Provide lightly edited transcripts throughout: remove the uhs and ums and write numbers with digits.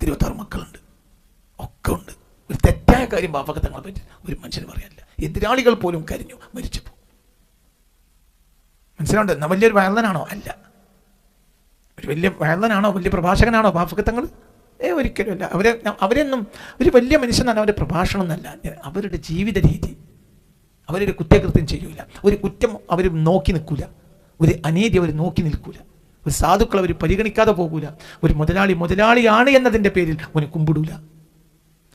26 മക്കളുണ്ട്, ഒക്കെ ഉണ്ട്. ഒരു തെറ്റായ കാര്യം ബാപ്പക്ക് തങ്ങളെ പറ്റി ഒരു മനുഷ്യന് പറയാനില്ല. എതിരാളികൾ പോലും കരഞ്ഞു മരിച്ചപ്പോൾ. മനസ്സിലുണ്ട്? എന്നാ വലിയൊരു വയലനാണോ? അല്ല. ഒരു വലിയ വയലനാണോ, വലിയ പ്രഭാഷകനാണോ ബാപ്പക്ക് തങ്ങൾ? ഒരിക്കലും അല്ല. അവരെന്നും ഒരു വലിയ മനുഷ്യനാണ്. അവരുടെ പ്രഭാഷണം എന്നല്ല, അവരുടെ ജീവിത രീതി. അവരൊരു കുറ്റകൃത്യം ചെയ്യൂല, ഒരു കുറ്റം അവർ നോക്കി നിൽക്കൂല, ഒരു അനീതി അവർ നോക്കി നിൽക്കൂല, ഒരു സാധുക്കൾ അവർ പരിഗണിക്കാതെ പോകൂല, ഒരു മുതലാളിയാണ് എന്നതിൻ്റെ പേരിൽ അവന് കുമ്പിടൂല,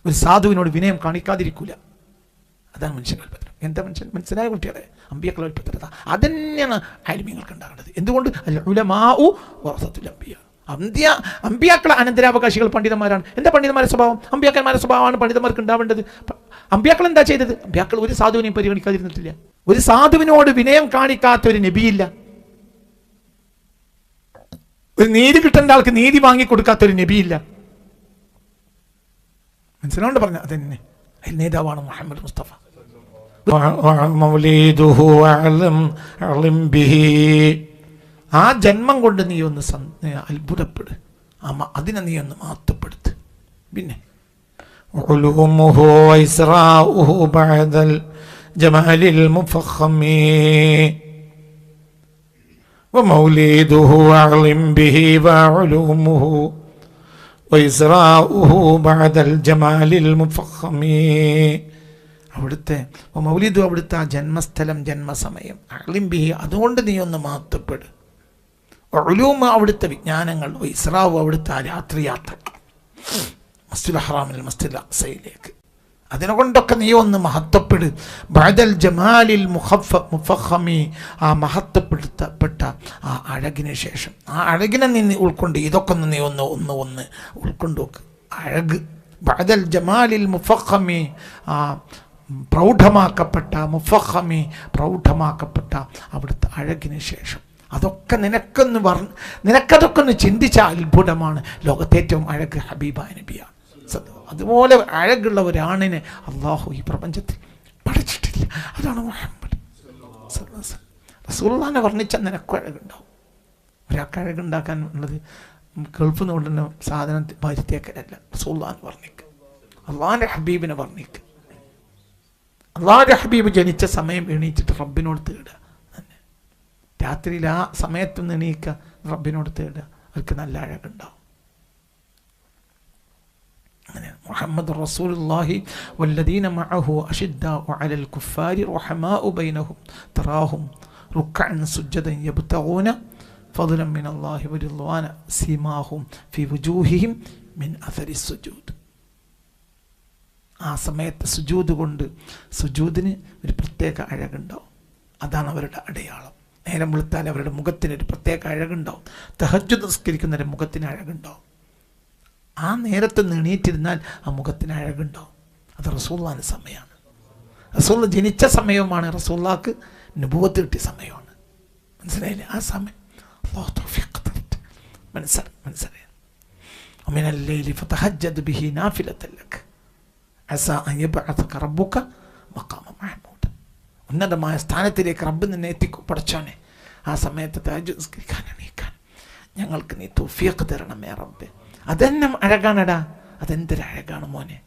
ഒരു സാധുവിനോട് വിനയം കാണിക്കാതിരിക്കൂല. അതാണ് മനുഷ്യൻ്റെ പത്രം. എന്താ മനുഷ്യൻ? മനസ്സിലായ കുട്ടികളെ, അമ്പിയാക്കളുടെ പത്രത അതന്നെയാണ് ആലിമീങ്ങൾക്ക് ഉണ്ടാകേണ്ടത്. എന്തുകൊണ്ട്? ഉലമാഉ വറസത്തുൽ അംബിയ. അമ്പിയാക്കളെ അനന്തരാവകാശികൾ പണ്ഡിതന്മാരാണ്. എന്താ പണ്ഡിതന്മാരുടെ സ്വഭാവം? അമ്പിയാക്കന്മാരുടെ സ്വഭാവമാണ് പണ്ഡിതന്മാർക്ക് ഉണ്ടാവേണ്ടത്. അമ്പിയാക്കൾ എന്താ ചെയ്തത്? അമ്പിയാക്കൾ ഒരു സാധുവിനെയും പരിഗണിക്കാതിരുന്നിട്ടില്ല. ഒരു സാധുവിനോട് വിനയം കാണിക്കാത്ത ഒരു നബിയില്ല. ഒരു നീതി കിട്ടേണ്ട ആൾക്ക് നീതി വാങ്ങിക്കൊടുക്കാത്ത ഒരു നബിയില്ല. മനസ്സിലാണ്ട് പറഞ്ഞ അതന്നെ നേതാവാണ് മുഹമ്മദ് മുസ്തഫ. ആ ജന്മം കൊണ്ട് നീ ഒന്ന് അത്ഭുതപ്പെട്, അതിനെ നീ ഒന്ന് മാറ്റപ്പെടുത്ത്. പിന്നെ അവിടുത്തെ മൗലിദു, അവിടുത്തെ ആ ജന്മസ്ഥലം, ജന്മസമയം, അളിംബിഹി, അതുകൊണ്ട് നീ ഒന്ന് മാറ്റപ്പെടു. ഉലൂമ, അവിടുത്തെ വിജ്ഞാനങ്ങൾ, ഇസ്രാവ്, അവിടുത്തെ ആ രാത്രി യാത്ര മസ്ജിദുൽ ഹറാമിൽ മസ്ജിദുൽ അഖ്സയിലേക്ക്, അതിനെ കൊണ്ടൊക്കെ നീ ഒന്ന് മഹത്വപ്പെട്. ബഅദൽ ജമാലിൽ മുഫഖമി, ആ മഹത്വപ്പെടുത്തപ്പെട്ട ആ അഴകിന് ശേഷം, ആ അഴകിനെ നീ ഉൾക്കൊണ്ട് ഇതൊക്കെ ഒന്ന് നീ ഒന്ന് ഉൾക്കൊണ്ടു നോക്ക്. അഴക്, ബഅദൽ ജമാലിൽ മുഫഖമി, ആ പ്രൗഢമാക്കപ്പെട്ട, മുഫഖമി പ്രൗഢമാക്കപ്പെട്ട അവിടുത്തെ അഴകിന് ശേഷം അതൊക്കെ നിനക്കതൊക്കെ ഒന്ന് ചിന്തിച്ച അത്ഭുതമാണ്. ലോകത്തെ ഏറ്റവും അഴക് ഹബീബായ നബിയാണ്. അതുപോലെ അഴകുള്ള ഒരാണിനെ അള്ളാഹു ഈ പ്രപഞ്ചത്തിൽ പഠിച്ചിട്ടില്ല. അതാണ് മുഹമ്മദ് റസൂലുള്ളാഹിനെ വർണ്ണിച്ച നിനക്കും അഴകുണ്ടാവും. ഒരാൾക്ക് അഴകുണ്ടാക്കാൻ ഉള്ളത് ഗൾഫ് കൊണ്ടുന്ന സാധനം ഭാര്യത്തേക്കല്ല. റസൂലുള്ളാഹിനെ വർണ്ണിക്കുക, അള്ളാഹിൻ്റെ ഹബീബിനെ വർണ്ണിക്കുക. അള്ളാഹിൻ്റെ ഹബീബ് ജനിച്ച സമയം എണീച്ചിട്ട് റബ്ബിനോട് തേടുക. രാത്രിയിൽ ആ സമയത്തൊന്ന് എണീക്കുക, റബ്ബിനോട് തേടുക. അവർക്ക് നല്ല അഴകുണ്ടാവും. അങ്ങനെ മുഹമ്മദ് റസൂലുള്ളാഹി വല്ലദീന മഅഹു അശിദ്ദാഉ അലൽ കുഫാരി റഹമാഉ ബൈനഹും തറാഹും റുക്അൻ സുജ്ജദൻ യബ്തഗൂന ഫദ്ലൻ മിനല്ലാഹി വറിദ്വാന സീമാഹും ഫീ വുജൂഹിഹിം മിൻ അഥരി സുജൂദ്. ആ സമയത്ത് സുജൂദ് കൊണ്ട്, സുജൂദിന് ഒരു പ്രത്യേക അഴകുണ്ടാവും. അതാണ് അവരുടെ അടയാളം. നേരം വെളുത്താൽ അവരുടെ മുഖത്തിനൊരു പ്രത്യേക അഴകുണ്ടാവും. തഹജ്ജുദ് നിസ്കരിക്കുന്നവരുടെ മുഖത്തിന് അഴകുണ്ടാവും. ആ നേരത്ത് എണീറ്റിരുന്നാൽ ആ മുഖത്തിന് അഴകുണ്ടാവും. അത് റസൂലുള്ളാഹിന്റെ സമയമാണ്. റസൂലുള്ളാഹി ജനിച്ച സമയവുമാണ്. റസൂലുള്ളാഹിക്ക് നബുവത്ത് കിട്ടിയ സമയമാണ്. മനസ്സിലായില്ലേ? ആ സമയം അല്ലാഹു തൗഫീഖ് തരട്ടെ. മനസ്സിലായി. വമിനൽ ലൈലി ഫതഹജ്ജദ് ബിഹി നാഫിലതൻ ലക അസാ അൻ യബ്അസക റബ്ബുക മഖാമ മഹ്മൂദ. ഉന്നതമായ സ്ഥാനത്തിലേക്ക് റബ്ബ് നിന്നെ എത്തിക്കും. പടച്ചോനെ, ആ സമയത്ത് തഹജ്ജുദ് നിസ്കരിക്കാൻ എണീക്കാൻ ഞങ്ങൾക്ക് നീ തൗഫീഖ് തരണമേ റബ്ബേ. അതെന്നെ അഴകാണടാ. അതെന്തൊരഴകാണ് മോനെ.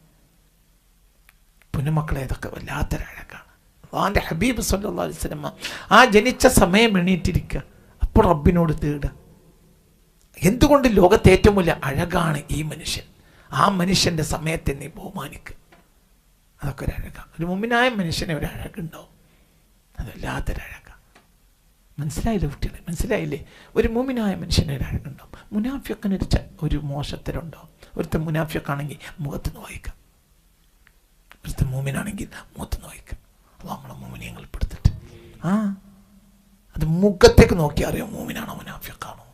പൊന്നുമക്കളെ, ഇതൊക്കെ വല്ലാത്തൊരഴകാണ്. അള്ളാഹിൻ്റെ ഹബീബ് സല്ലല്ലാഹു അലൈഹി വസല്ലം ആ ജനിച്ച സമയം എണീറ്റിരിക്കുക, അപ്പോൾ റബ്ബിനോട് തേടുക. എന്തുകൊണ്ട്? ലോകത്തെ ഏറ്റവും വലിയ അഴകാണ് ഈ മനുഷ്യൻ. ആ മനുഷ്യൻ്റെ സമയത്തെ നീ ബഹുമാനിക്കുക. അതൊക്കെ ഒരു അഴകാണ്. ഒരു മുഅ്മിനായ മനുഷ്യനെ ഒരു അഴകുണ്ടാവും. അതല്ലാത്തൊരഴകാണ്. മനസ്സിലായില്ലേ കുട്ടികളെ? മനസ്സിലായില്ലേ? ഒരു മുഅ്മിനായ മനുഷ്യന് ഒരു അഴകുണ്ടാവും. മുനാഫിഖിന് ഒരു മോശത്തരമുണ്ടാവും. ഒരുത്തൻ മുനാഫിഖാണെങ്കിൽ മുഖത്ത് നിന്ന് വായിക്കാം, ഒരുത്തൻ മുഅ്മിനാണെങ്കിൽ മുഖത്ത് നിന്ന് വായിക്കാം. അള്ളാഹു നമ്മളെ മുഅ്മിനീങ്ങളിൽ പെടുത്തിട്ട് അത് മുഖത്തേക്ക് നോക്കി അറിയാം മുഅ്മിനാണോ മുനാഫിഖാണോ.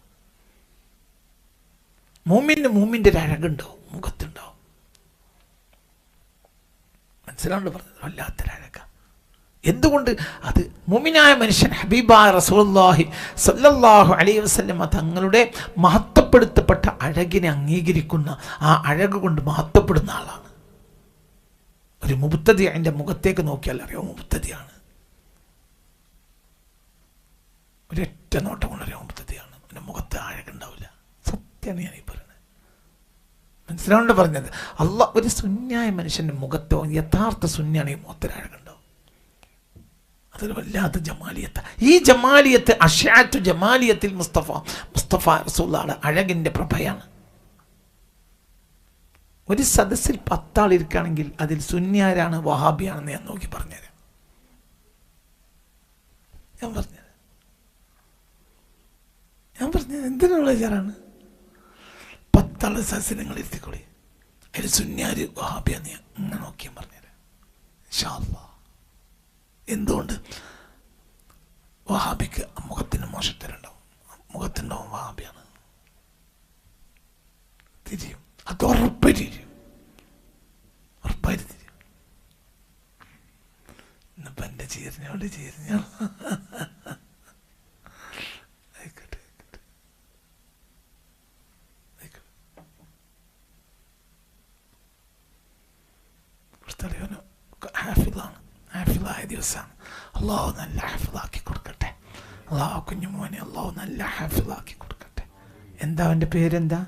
മുഅ്മിൻ്റെ ഒരു അഴകുണ്ടാവും, മുഖത്തുണ്ടാവും. മനസ്സിലാണ്ട് പറഞ്ഞത്? വല്ലാത്തൊരഴക. എന്തുകൊണ്ട്? അത് മുഅ്മിനായ മനുഷ്യൻ ഹബീബായ റസൂലുള്ളാഹി സ്വല്ലല്ലാഹു അലൈഹി വസല്ലം തങ്ങളുടെ മഹത്വപ്പെടുത്തപ്പെട്ട അഴകിനെ അംഗീകരിക്കുന്ന, ആ അഴക് കൊണ്ട് മഹത്വപ്പെടുന്ന ആളാണ്. ഒരു മുബ്തദി അതിൻ്റെ മുഖത്തേക്ക് നോക്കിയാൽ അറിയാം മുബ്തദിയാണ്. ഒരൊറ്റ നോട്ടം കൊണ്ട് അറിയാം മുബ്തദിയാണ്. പിന്നെ മുഖത്ത് അഴകുണ്ടാവില്ല. സത്യമാണ് ഞാനീ പറയുന്നത്. മനസ്സിലാവുണ്ട് പറഞ്ഞത്. അള്ളാഹ് ഒരു സുന്നിയായ മനുഷ്യൻ്റെ മുഖത്തോ യഥാർത്ഥ സുന്നിയാണ് ഈ മുഖത്തൊരഴകുണ്ടോ, അതൊരു വല്ലാത്ത ജമാലിയത്ത്. ഈ ജമാലിയത്ത് അഷ്അത്തു ജമാലിയത്തിൽ മുസ്തഫ റസൂലുള്ളാഹിയുടെ അഴകിൻ്റെ പ്രഭയാണ്. ഒരു സദസ്സിൽ 10 ആൾ ഇരിക്കുകയാണെങ്കിൽ അതിൽ സുന്നിയാരാണ് വഹാബിയാണെന്ന് ഞാൻ നോക്കി പറഞ്ഞുതരാം. ഞാൻ പറഞ്ഞത് എന്തിനുള്ള വിചാരാണ്? 10 ആൾ സദസ്സിൽ നിങ്ങൾ ഇരുത്തിക്കൊള്ളി, അതിൽ സുന്നിയാര് വഹാബിയാന്ന് ഞാൻ ഇങ്ങനെ നോക്കിയാൽ പറഞ്ഞുതരാം ഇൻഷാ അല്ലാഹ്. എന്തുകൊണ്ട്? വഹാബിക്ക് മുഖത്തിന് മോശത്തരുണ്ടാവും, മുഖത്തുണ്ടാവും വഹാബിയാണ് തിരിയും. അത് ഉറപ്പായിട്ട് തിരിയും. ഇന്നിപ്പോ എൻ്റെ ചീരഞ്ഞോട് ചീരഞ്ഞോ ആയിക്കോട്ടെ. ഹാഫിളാണ്, ഹാഫിളായ ദിവസമാണ്. അള്ളാഹു നല്ല ഹാഫിളാക്കി കൊടുക്കട്ടെ. അള്ളാഹു കുഞ്ഞുമോനെ അള്ളാഹു നല്ല ഹാഫിളാക്കി കൊടുക്കട്ടെ. എന്താ അവൻ്റെ പേരെന്താ?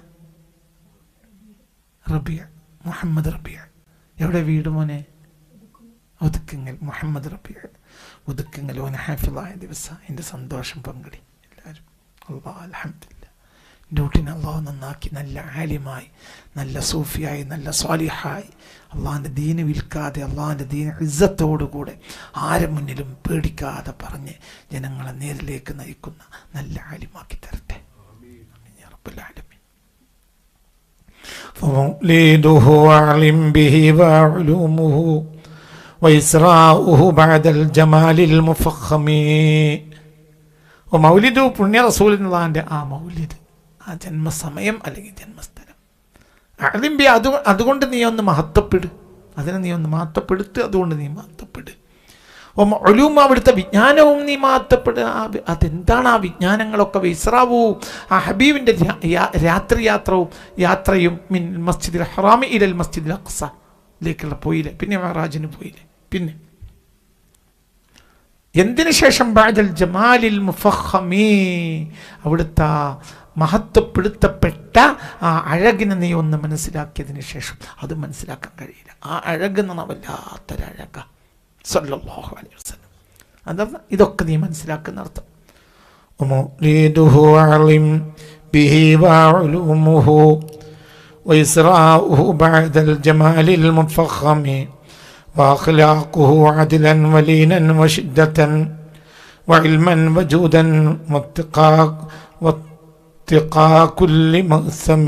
റബിയ, മുഹമ്മദ് റബിയ. എവിടെ വീട് മോനെ? ഒതുക്കുങ്ങൽ. മുഹമ്മദ് റബിയ ഒതുക്കുങ്ങൽ. ഓനെ ഹാഫിളായ ദിവസം എൻ്റെ സന്തോഷം പങ്കിടി എല്ലാവരും. അള്ളാഹ് അൽഹംദുലില്ലാ എൻ്റെ കുട്ടീനെ അള്ളാഹു നന്നാക്കി നല്ല ആലിമായി, നല്ല സൂഫിയായി, നല്ല സ്വാലിഹായി, അള്ളാഹിൻ്റെ ദീന് വിൽക്കാതെ അള്ളാഹിൻ്റെ ദീന് ഇസ്സത്തോടുകൂടെ ആരും മുന്നിലും പേടിക്കാതെ പറഞ്ഞ് ജനങ്ങളെ നേരിലേക്ക് നയിക്കുന്ന നല്ല ആലിമാക്കി തരട്ടെ യാ റബ്ബൽ ആലമീൻ. فمولده أعلم به وعلومه وإسراؤه بعد الجمال المفخم. ومولده പുണ്യ റസൂലുള്ളാഹിന്റെ ആ മൗലിദ്, ആ ജന്മസമയം അല്ലെങ്കിൽ ജന്മസ്ഥലം. അഅ്ലിം ബി, അതുകൊണ്ട് നീ ഒന്ന് മഹത്വപ്പെട്, അതിനെ നീ ഒന്ന് മഹത്വപ്പെടുത്ത്, അതുകൊണ്ട് നീ മഹത്വപ്പെട്. ഉലൂം, അവിടുത്തെ വിജ്ഞാനവും നീ മഹത്വപ്പെടുക. അതെന്താണ് ആ വിജ്ഞാനങ്ങളൊക്കെ? ഇസ്റാവു, ആ ഹബീബിൻ്റെ യാത്രയും മിൻ മസ്ജിദുൽ ഹറാമി ഇലൽ മസ്ജിദുൽ അഖ്സയിലേക്കുള്ള പോയില്ലേ, പിന്നെ മിഅ്റാജിന് പോയില്ലേ, പിന്നെ എന്തിനു ശേഷം ബഅദൽ ജമാലിൽ മുഫഖമി, അവിടുത്തെ മഹത്വപ്പെടുത്തപ്പെട്ട ആ അഴകിനെ നീ ഒന്ന് മനസ്സിലാക്കിയതിന് ശേഷം അത് മനസ്സിലാക്കാൻ കഴിയില്ല. ആ അഴകെന്ന് പറഞ്ഞാൽ വല്ലാത്തൊരഴക സല്ലല്ലാഹു അലൈഹി വസല്ലം. അതല്ല, ഇതൊക്കെ നീ മനസ്സിലാക്കുന്ന അർത്ഥം. وأخلاقه عدلا ولينا وشدة وعلما وجودا واتقاء كل مأثم.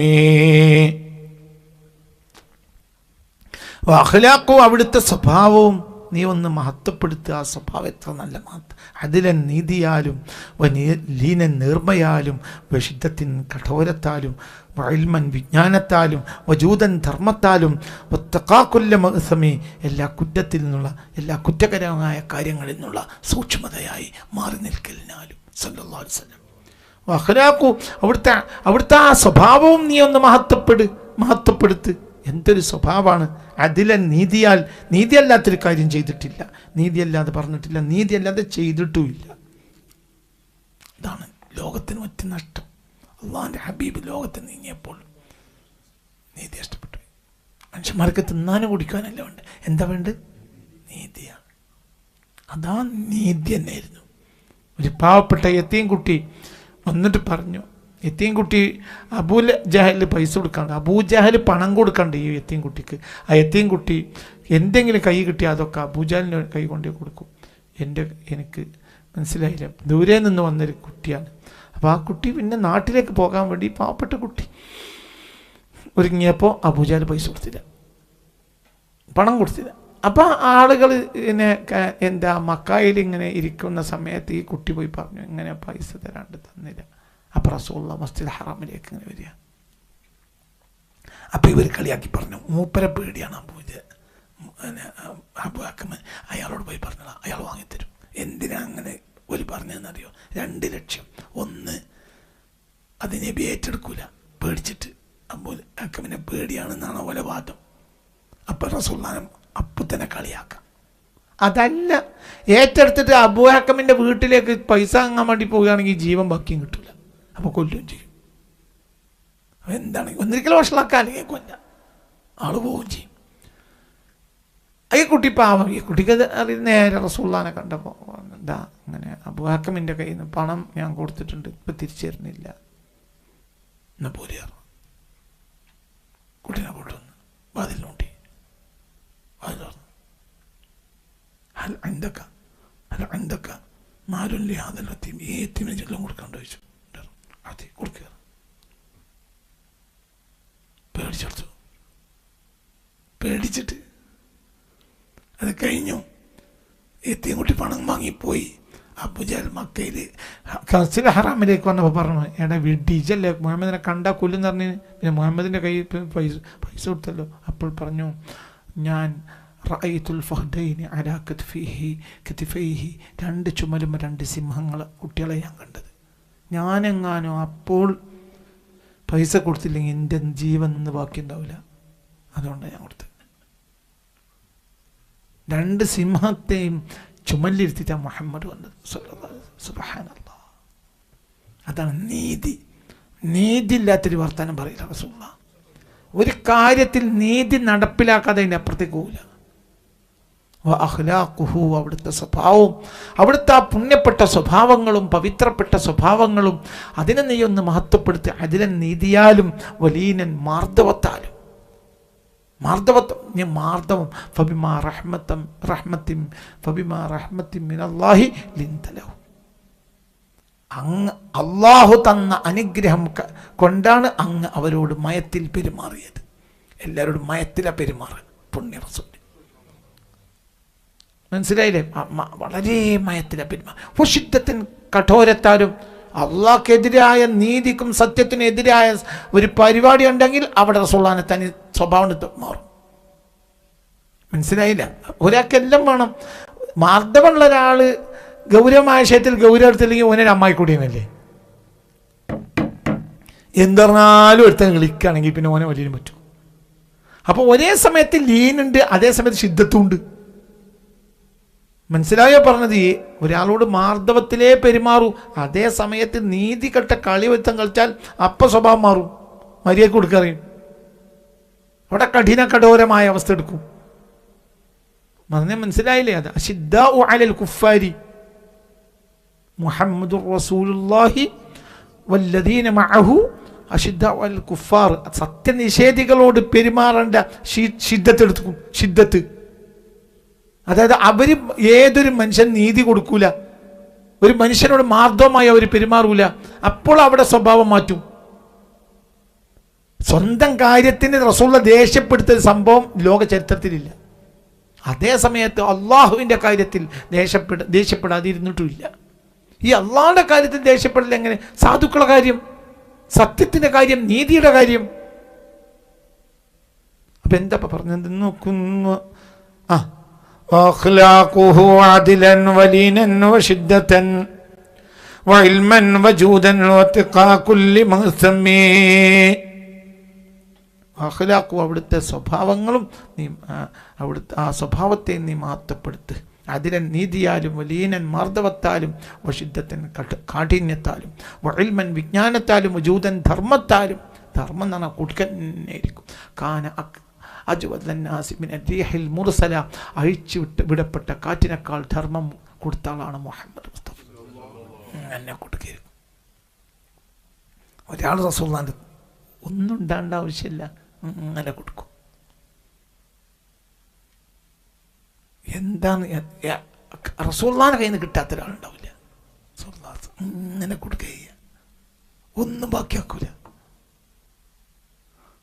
وأخلاقه അവിടുത്തെ സ്വഭാവവും നീ ഒന്ന് മഹത്വപ്പെടുത്തുക. ആ സ്വഭാവം എത്ര നല്ല മഹത്വം. അതിലൻ നീതിയാലും ലീനൻ നേർമയാലും വശിദ്ധത്തിൻ കഠോരത്താലും ഇൽമൻ വിജ്ഞാനത്താലും വജൂദൻ ധർമ്മത്താലും വത്തഖാകുല്ല മഅ്സമി എല്ലാ കുറ്റത്തിൽ നിന്നുള്ള എല്ലാ കുറ്റകരമായ കാര്യങ്ങളിൽ നിന്നുള്ള സൂക്ഷ്മതയായി മാറി നിൽക്കലിനാലും സല്ലല്ലാഹു അലൈഹി വസല്ലം. വഖലാഖു അവിടുത്തെ ആ സ്വഭാവവും നീ ഒന്ന് മഹത്വപ്പെടുത്ത്. എന്തൊരു സ്വഭാവമാണ്! അതിലൻ നീതിയാൽ, നീതിയല്ലാത്തൊരു കാര്യം ചെയ്തിട്ടില്ല, നീതിയല്ലാതെ പറഞ്ഞിട്ടില്ല, നീതിയല്ലാതെ ചെയ്തിട്ടുമില്ല. ഇതാണ് ലോകത്തിന് ഒറ്റ നഷ്ടം. അള്ളാഹിൻ്റെ ഹബീബ് ലോകത്ത് നീങ്ങിയപ്പോൾ നീതി നഷ്ടപ്പെട്ടു. മനുഷ്യന്മാർക്ക് തിന്നാനും കുടിക്കാനല്ല വേണ്ട, എന്താ വേണ്ടത്? നീതിയാണ്. അതാ നീതി തന്നെയായിരുന്നു. ഒരു പാവപ്പെട്ട യതീം കുട്ടി വന്നിട്ട് പറഞ്ഞു, യതീം കുട്ടി അബൂജഹലിന് പൈസ കൊടുക്കാണ്ട്, അബൂജഹൽ പണം കൊടുക്കണ്ട് ഈ യതീം കുട്ടിക്ക്. ആ യതീം കുട്ടി എന്തെങ്കിലും കൈ കിട്ടിയാൽ അതൊക്കെ അബൂജഹലിന് കൈ കൊണ്ടേ കൊടുക്കും. എനിക്ക് മനസ്സിലായില്ല, ദൂരെ നിന്ന് വന്നൊരു കുട്ടിയാണ്. അപ്പോൾ ആ കുട്ടി പിന്നെ നാട്ടിലേക്ക് പോകാൻ വേണ്ടി, പാവപ്പെട്ട കുട്ടി ഒരുങ്ങിയപ്പോൾ അബൂജഹൽ പൈസ കൊടുത്തില്ല, പണം കൊടുത്തില്ല. അപ്പോൾ ആളുകൾ എന്താ മക്കായിൽ ഇങ്ങനെ ഇരിക്കുന്ന സമയത്ത് ഈ കുട്ടി പോയി പറഞ്ഞു, ഇങ്ങനെ പൈസ തരാണ്ട് തന്നില്ല. അപ്പോൾ റസൂലുള്ളാഹി മസ്ജിദുൽ ഹറാമിലേക്ക് ഇങ്ങനെ വരിക. അപ്പോൾ ഇവർ കളിയാക്കി പറഞ്ഞു, മൂപ്പരെ പേടിയാണ് അബൂ ഹക്കീം. അയാളോട് പോയി പറഞ്ഞതാ, അയാൾ വാങ്ങിത്തരും. എന്തിനാ അങ്ങനെ ഒരു പറഞ്ഞതെന്നറിയോ? 2 ലക്ഷം. ഒന്ന്, അത് നബി ഏറ്റെടുക്കൂല, പേടിച്ചിട്ട്. അബൂ ഹക്കീമിനെ പേടിയാണെന്നാണ് ഓലെ വാദം. അപ്പം റസൂലുള്ളാഹി അപ്പം തന്നെ കളിയാക്കാം. അതല്ല, ഏറ്റെടുത്തിട്ട് അബൂ ഹക്കീമിൻ്റെ വീട്ടിലേക്ക് പൈസ വാങ്ങാൻ വേണ്ടി പോവുകയാണെങ്കിൽ ജീവൻ ബാക്കിയും കിട്ടില്ല, അപ്പോൾ കൊല്ലുകയും ചെയ്യും. എന്താണ് ഒന്നിരിക്കലും വഷളാക്കാൻ അല്ലെങ്കിൽ കൊല്ല ആൾ പോവുകയും ചെയ്യും. ഈ കുട്ടി പാവം, ഈ കുട്ടിക്ക് നേരെ റസൂലുള്ളാഹിനെ കണ്ടപ്പോൾ എന്താ അങ്ങനെ അബൂഹക്കമിൻ്റെ കയ്യിൽ നിന്ന് പണം ഞാൻ കൊടുത്തിട്ടുണ്ട്, ഇപ്പം തിരിച്ചു തരുന്നില്ല എന്നാ പോലെയാറ്. കുട്ടീനെ കൊണ്ടുവന്ന് വാതിൽ നോട്ടി, വാതിൽ തുറന്നു. ഹൽ അന്തക്ക ഹൽ അന്തക്ക മാരുല്ലി അതിലെത്തി ഏത്തിമിന് ചെല്ലും കൊടുക്കാണ്ട് ചോദിച്ചു. അതെ കൊടുക്കുക. പേടിച്ചെടുത്തു. പേടിച്ചിട്ട് അത് കഴിഞ്ഞു. എത്തിയും കുട്ടി പണം വാങ്ങിപ്പോയി. അബൂജഹൽ മക്കയിൽ കസിൽ ഹറാമിലേക്ക് വന്നപ്പോൾ പറഞ്ഞു, എടാ വിഡീജല്ലേ മുഹമ്മദിനെ കണ്ടാൽ കൊല്ലുന്ന് പറഞ്ഞ്. പിന്നെ മുഹമ്മദിൻ്റെ കയ്യിൽ പൈസ കൊടുത്തല്ലോ. അപ്പോൾ പറഞ്ഞു, ഞാൻ റഅയ്തുൽ ഫഹ്ദൈനി അലാ കത്ഫൈഹി, 2 ചുമലും 2 സിംഹങ്ങൾ കുട്ടികളെ ഞാൻ കണ്ടത്. ഞാനെങ്ങാനോ അപ്പോൾ പൈസ കൊടുത്തില്ലെങ്കിൽ എൻ്റെ ജീവൻ നിന്ന് ബാക്കി ഉണ്ടാവില്ല. അതുകൊണ്ടാണ് ഞാൻ കൊടുത്തത്. 2 സിംഹത്തെയും ചുമലിരുത്തിയിട്ടാണ് മുഹമ്മദ് വന്നത്. സുബ്ഹാനല്ലാഹ്. അതാണ് നീതി. നീതി ഇല്ലാത്തൊരു വർത്തമാനം പറയില്ല റസൂലുള്ളാഹ്. ഒരു കാര്യത്തിൽ നീതി നടപ്പിലാക്കാതെ അതിൻ്റെ അപ്പുറത്തേക്ക് പോകില്ല. അഖ്ലാഖുഹു, അവിടുത്തെ സ്വഭാവവും അവിടുത്തെ ആ പുണ്യപ്പെട്ട സ്വഭാവങ്ങളും പവിത്രപ്പെട്ട സ്വഭാവങ്ങളും അതിനെ നീ ഒന്ന് മഹത്വപ്പെടുത്തി അതിലൻ നീതിയാലും വലീനൻ മാർദ്ദവത്താലും. മാർദ്ദവം ഫബിമാ റഹ്മത്തിൻ മിനല്ലാഹി ലിൻത ലഹു. അങ്ങ് അള്ളാഹു തന്ന അനുഗ്രഹം കൊണ്ടാണ് അങ്ങ് അവരോട് മയത്തിൽ പെരുമാറിയത്. എല്ലാവരോടും മയത്തിലാണ് പെരുമാറുക പുണ്യ റസൂൽ. മനസ്സിലായില്ലേ? വളരെ മയത്തിലാണ് പെരുമാറുക. ഫുഷിദ്ധത്തിൻ കഠോരത്താലും. അള്ളാഹ്ക്കെതിരായ നീതിക്കും സത്യത്തിനെതിരായ ഒരു പരിപാടി ഉണ്ടെങ്കിൽ അവിടെ റസൂലുള്ളാഹിനെ തനി സ്വഭാവം മാറും. മനസ്സിലായില്ല? ഒരാൾക്കെല്ലാം വേണം. മാർദ്ദവമുള്ള ഒരാൾ ഗൗരവമായ വിഷയത്തിൽ ഗൗരവം എടുത്തില്ലെങ്കിൽ ഓനൊരു അമ്മായി കൂടിയെന്നല്ലേ. എന്തെന്നാലും എടുത്ത് കളിക്കുകയാണെങ്കിൽ പിന്നെ ഓനെ വലിയ പറ്റും. അപ്പോൾ ഒരേ സമയത്ത് ലീനുണ്ട്, അതേ സമയത്ത് ശുദ്ധത്തും ഉണ്ട്. മനസ്സിലായോ പറഞ്ഞത്? ഒരാളോട് മാർദ്ദവത്തിലേ പെരുമാറൂ, അതേ സമയത്ത് നീതി കെട്ട കളി വരുത്തം കളിച്ചാൽ അപ്പം സ്വഭാവം മാറും. മര്യാദ കൊടുക്കറിയും. അവിടെ കഠോരമായ അവസ്ഥ എടുക്കും. മനസ്സിലായില്ലേ? അത് അശിദ്ദാഉ അലൽ കുഫാരി മുഹമ്മദുർ റസൂലുള്ളാഹി വല്ലദീന മഅഹു അശിദ്ദാഉ അലൽ കുഫാർ. സത്യനിഷേധികളോട് പെരുമാറേണ്ട ശിദ്ദത്തെടുക്കും. ശിദ്ദത്ത് അതായത് അവർ ഏതൊരു മനുഷ്യൻ നീതി കൊടുക്കൂല, ഒരു മനുഷ്യനോട് മാർദ്ദവമായി അവർ പെരുമാറൂല. അപ്പോൾ അവിടെ സ്വഭാവം മാറ്റും. സ്വന്തം കാര്യത്തിന് റസൂലുള്ളാഹി ദേഷ്യപ്പെടുത്തിയ സംഭവം ലോക ചരിത്രത്തിലില്ല. അതേ സമയത്ത് അള്ളാഹുവിൻ്റെ കാര്യത്തിൽ ദേഷ്യപ്പെടാതിരുന്നിട്ടുമില്ല. ഈ അള്ളാഹുവിൻ്റെ കാര്യത്തിൽ ദേഷ്യപ്പെടില്ല. എങ്ങനെ? സാധുക്കളുടെ കാര്യം, സത്യത്തിൻ്റെ കാര്യം, നീതിയുടെ കാര്യം. അപ്പം എന്താ പറഞ്ഞത് നോക്കുന്നു? وأخلاقه عدلا ولينا وشدة وعلما وجودا واتقاء كل مغثم. അഖ്ലാഖു, അവിടുത്തെ സ്വഭാവങ്ങളും നീ അവിടുത്തെ ആ സ്വഭാവത്തെ നീ മഹത്വപ്പെടുത്ത്. അതിലൻ നീതിയാലും വലീനൻ മാർദ്ദവത്താലും വശുദ്ധത്തൻ കാഠിന്യത്താലും വഇൽമൻ വിജ്ഞാനത്താലും വജൂദൻ ധർമ്മത്താലും. ധർമ്മം എന്ന് പറഞ്ഞാൽ കൊടുക്കന്നെയായിരിക്കും. കാന മുർസല, അഴിച്ചു വിടപ്പെട്ട കാറ്റിനേക്കാൾ ധർമ്മം കൊടുത്ത ആളാണ് മുഹമ്മദ് മുസ്തഫ. എന്നെ കൊടുക്കരുത്. ഒരാൾ റസൂലുള്ളാഹിന്റെ ഒന്നും ഉണ്ടാകേണ്ട ആവശ്യമില്ല, അങ്ങനെ കൊടുക്കും. എന്താണ് റസൂലുള്ളാഹിന്റെ കയ്യിൽ നിന്ന് കിട്ടാത്ത ഒരാളുണ്ടാവില്ല. ഇങ്ങനെ കൊടുക്കുക, ഒന്നും ബാക്കിയാക്കൂല.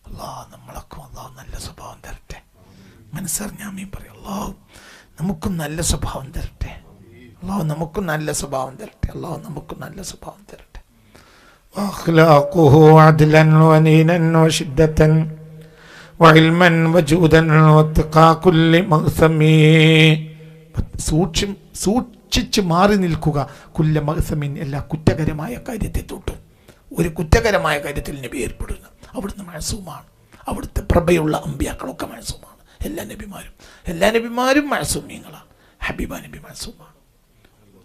അള്ളാഹ് നമ്മളൊക്കെ അള്ളാഹു നല്ല സ്വഭാവം തരട്ടെ. മനസ്സറിഞ്ഞാൽ മീൻ പറയും, അള്ളാഹു നമുക്കും നല്ല സ്വഭാവം തരട്ടെ. അള്ളാഹു നമുക്കും നല്ല സ്വഭാവം തരട്ടെ. അള്ളാഹു നമുക്കും നല്ല സ്വഭാവം തരട്ടെ. അഖ്ലാഖുഹു അദ്ലൻ വനീനൻ വശിദ്ദതൻ വഇൽമൻ വജൂദൻ വത്തഖാ കുല്ലി മഗ്സമി. സൂക്ഷിച്ച് മാറി നിൽക്കുക. കുല്ല മഗ്സമിൻ, എല്ലാ കുറ്റകരമായ കാര്യത്തെ തൊട്ടും. ഒരു കുറ്റകരമായ കാര്യത്തിൽ നബി ഏർപ്പെടുന്നു. അവിടുന്ന് മഅസൂമാണ്. അവിടുത്തെ പ്രഭയുള്ള അമ്പിയാക്കളൊക്കെ മഅസൂമാണ്. എല്ലാ നബിമാരും മഅസൂമീങ്ങളാണ്. ഹബീബ നബി മഅസൂമാണ്.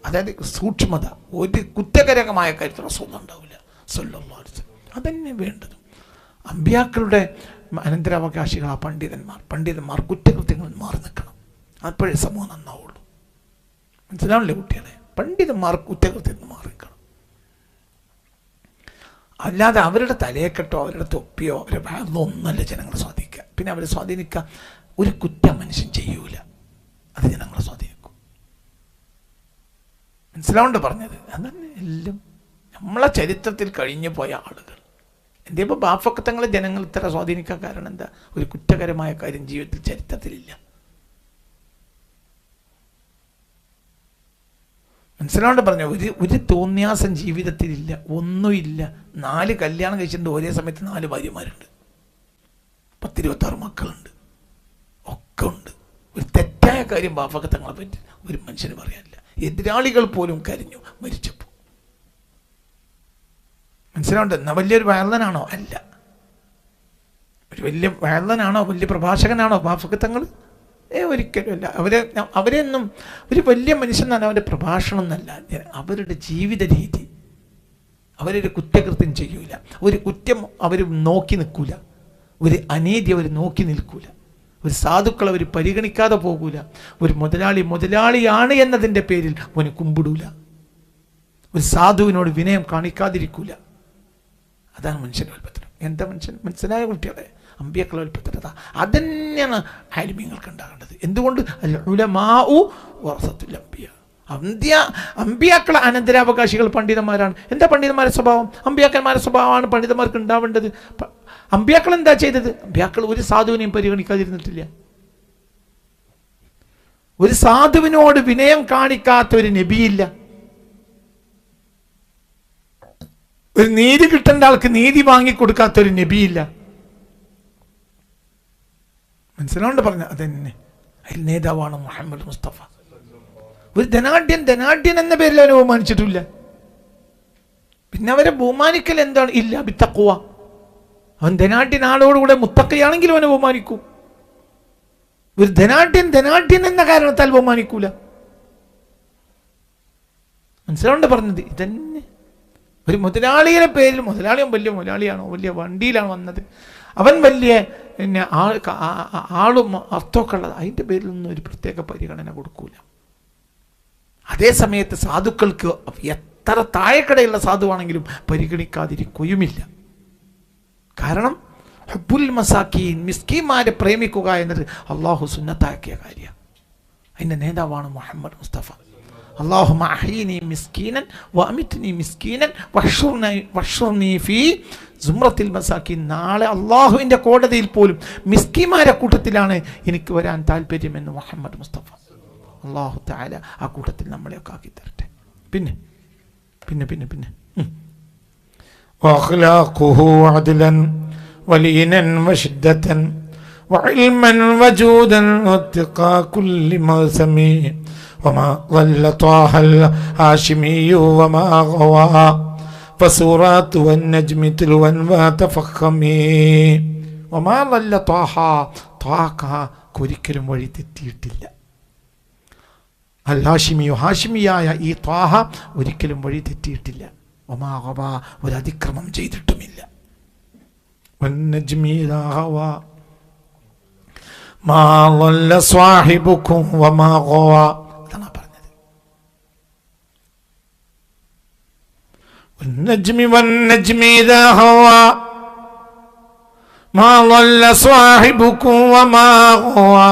അതായത് സൂക്ഷ്മത. ഒരു കുറ്റകരമായ കാര്യത്തിൽ റസൂൽ ഉണ്ടാവില്ല സ്വല്ലല്ലാഹു അലൈഹി വസല്ലം. അതന്നെ വേണ്ടത്. അമ്പിയാക്കളുടെ അനന്തരാവകാശികൾ ആ പണ്ഡിതന്മാർ കുറ്റകൃത്യങ്ങളിൽ മാറി നിൽക്കണം. അപ്പോഴേ സമൂഹം നന്നാവുള്ളൂ. മനസ്സിലാവില്ലേ കുട്ടികളെ? പണ്ഡിതന്മാർ കുറ്റകൃത്യത്തിൽ മാറി നിൽക്കണം. അല്ലാതെ അവരുടെ തലയെക്കെട്ടോ അവരുടെ തൊപ്പിയോ അവരുടെ ഭാഗത്തോ ഒന്നല്ല ജനങ്ങളെ സ്വാധീനിക്കുക. പിന്നെ അവരെ സ്വാധീനിക്കുക, ഒരു കുറ്റം മനുഷ്യൻ ചെയ്യൂല, അത് ജനങ്ങളെ സ്വാധീനിക്കും. മനസ്സിലാവുണ്ട് പറഞ്ഞത്? അതന്നെ എല്ലാം നമ്മളെ ചരിത്രത്തിൽ കഴിഞ്ഞു പോയ ആളുകൾ. എൻ്റെ ഇപ്പോൾ ബാഫക്കത്തങ്ങളെ ജനങ്ങൾ ഇത്ര സ്വാധീനിക്കാൻ കാരണം എന്താ? ഒരു കുറ്റകരമായ കാര്യം ജീവിതത്തിൽ ചരിത്രത്തിലില്ല. മനസ്സിലാണ്ട് പറഞ്ഞ ഒരു തോന്നിയാസം ജീവിതത്തിലില്ല, ഒന്നുമില്ല. 4 കല്യാണം കഴിച്ചിട്ടുണ്ട്, ഒരേ സമയത്ത് 4 ഭാര്യമാരുണ്ട്, 10-26 മക്കളുണ്ട്, ഒക്കെ ഉണ്ട്. ഒരു തെറ്റായ കാര്യം ബാഫക്കത്തങ്ങളെ പറ്റി ഒരു മനുഷ്യന് പറയാനില്ല. എതിരാളികൾ പോലും കരഞ്ഞു മരിച്ചപ്പോൾ. മനസ്സിലാവുണ്ട്? എന്നാൽ വലിയൊരു വയലനാണോ? അല്ല. ഒരു വലിയ വയലനാണോ, വലിയ പ്രഭാഷകനാണോ ബാഫക്കത്തങ്ങൾ? ഒരിക്കലും അല്ല. അവരെയൊന്നും ഒരു വലിയ മനുഷ്യൻ എന്നാണ് അവരുടെ പ്രഭാഷണം എന്നല്ല, അവരുടെ ജീവിത രീതി. അവരൊരു കുറ്റകൃത്യം ചെയ്യൂല, ഒരു കുറ്റം അവർ നോക്കി നിൽക്കൂല, ഒരു അനീതി അവർ നോക്കി നിൽക്കൂല, ഒരു സാധുക്കൾ അവർ പരിഗണിക്കാതെ പോകൂല, ഒരു മുതലാളിയാണ് എന്നതിൻ്റെ പേരിൽ അവന് കുമ്പിടൂല, ഒരു സാധുവിനോട് വിനയം കാണിക്കാതിരിക്കൂല. അതാണ് മനുഷ്യൻ്റെ വൽപ്പത്തരം. എന്താ മനുഷ്യൻ? മനസ്സിലായ കുട്ടികളെ? അമ്പിയാക്കളെ വൽപ്പത്തരത അതന്നെയാണ് ആലിമീങ്ങൾക്ക് ഉണ്ടാകേണ്ടത്. എന്തുകൊണ്ട്? ഉലമാഉ വറസത്തുൽ അംബിയ. അമ്പിയാക്കളെ അനന്തരാവകാശികൾ പണ്ഡിതന്മാരാണ്. എന്താ പണ്ഡിതന്മാരുടെ സ്വഭാവം? അമ്പിയാക്കന്മാരുടെ സ്വഭാവമാണ് പണ്ഡിതന്മാർക്ക് ഉണ്ടാവേണ്ടത്. അമ്പിയാക്കൾ എന്താ ചെയ്തത്? അമ്പിയാക്കൾ ഒരു സാധുവിനെയും പരിഗണിക്കാതിരുന്നിട്ടില്ല. ഒരു സാധുവിനോട് വിനയം കാണിക്കാത്ത ഒരു നബിയില്ല. ഒരു നീതി കിട്ടേണ്ട ആൾക്ക് നീതി വാങ്ങിക്കൊടുക്കാത്ത ഒരു നബിയില്ല. മനസ്സിലാണ്ട് പറഞ്ഞ അതന്നെ അതിൽ നേതാവാണ് മുഹമ്മദ് മുസ്തഫ. ഒരു ധനാഢ്യൻ എന്ന പേരിൽ അവനെ ബഹുമാനിച്ചിട്ടില്ല. പിന്നെ അവരെ ബഹുമാനിക്കൽ എന്താണ്? ഇല്ല ബിത്തഖ്വ. അവൻ ധനാഢ്യൻ ആളോടുകൂടെ മുത്തഖിയാണെങ്കിൽ അവനെ ബഹുമാനിക്കും. ഒരു ധനാഢ്യൻ എന്ന കാരണത്താൽ ബഹുമാനിക്കൂല. മനസ്സിലാണ്ട് പറഞ്ഞത് ഇതന്നെ. ഒരു മുതലാളിയുടെ പേരിൽ, മുതലാളിയും വലിയ മുതലാളിയാണോ, വലിയ വണ്ടിയിലാണ് വന്നത്, അവൻ വലിയ പിന്നെ ആളും അർത്ഥമൊക്കെ ഉള്ളത്, അതിൻ്റെ പേരിലൊന്നും ഒരു പ്രത്യേക പരിഗണന കൊടുക്കൂല. അതേ സമയത്ത് സാധുക്കൾക്ക് എത്ര താഴെക്കടയുള്ള സാധുവാണെങ്കിലും പരിഗണിക്കാതിരിക്കുകയുമില്ല. കാരണം ഹുബ്ബുൽ മസാക്കീൻ, മിസ്കീന്മാരെ പ്രേമിക്കുക എന്നത് അള്ളാഹു സുന്നത്താക്കിയ കാര്യമാണ്. അതിൻ്റെ നേതാവാണ് മുഹമ്മദ് മുസ്തഫ. അല്ലാഹുമ്മ അഹ്യിനി മിസ്കീനൻ വഅമിത്നി മിസ്കീനൻ വഹ്ശുർനി ഫീ സുംറത്തിൽ മസാക്കീൻ. നാളെ അള്ളാഹുവിൻ്റെ കോടതിയിൽ പോലും മിസ്കീന്മാരെ കൂട്ടത്തിലാണ് എനിക്ക് വരാൻ താല്പര്യമെന്ന് മുഹമ്മദ് മുസ്തഫ. അല്ലാഹു തആല ആ കൂട്ടത്തിൽ നമ്മളെയൊക്കെ ആക്കി തരട്ടെ. പിന്നെ പിന്നെ പിന്നെ പിന്നെ വഅഖ്ലാഖുഹു അദ്ലൻ വലീനൻ വശിദ്ദതൻ വഇൽമൻ വജൂദൻ വത്തിഖാ കുല്ലി മസമി وما ضل طه الهاشمي وما غوى فسورات والنجم تلوا وتفخمي وما ضل طه ഒരിക്കലും വഴി തെറ്റിയിട്ടില്ല. അൽ ഹാഷിമിയോ, ഹാഷിമിയായ ഈ ത്വാഹ ഒരിക്കലും വഴി തെറ്റിയിട്ടില്ല. വമാ ഗവാ, ഒരു അതിക്രമം ചെയ്തിട്ടുമില്ല. വന്നജ്മി ഇദാ ഹവാ മാ ളല്ല സ്വാഹിബുക്കും വമാ ഗവാ. അതാണ് പറഞ്ഞത്. വന്നജ്മി ഇദാ ഹവാ മാ ളല്ല സ്വാഹിബുക്കും വമാ ഗവാ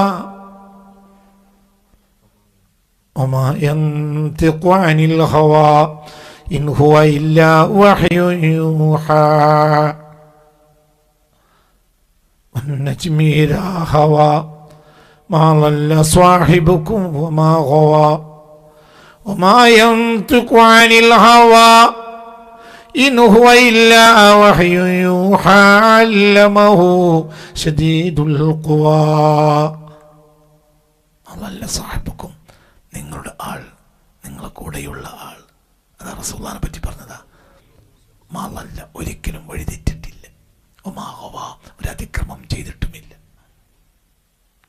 وما ينطق عن الهوى إن هو إلا وحي يوحى والنجم إذا هوى ما ضل صاحبكم وما غوى وما ينطق عن الهوى إن هو إلا وحي يوحى علمه شديد القوى ما ضل صاحبكم, നിങ്ങളുടെ ആൾ, നിങ്ങളെ കൂടെയുള്ള ആൾ. അതാ റസൂലുള്ളാഹിനെ പറ്റി പറഞ്ഞതാ. മാളല്ല, ഒരിക്കലും വഴി തെറ്റിട്ടില്ല. ഒമാഹവാ, ഒരു അതിക്രമം ചെയ്തിട്ടുമില്ല.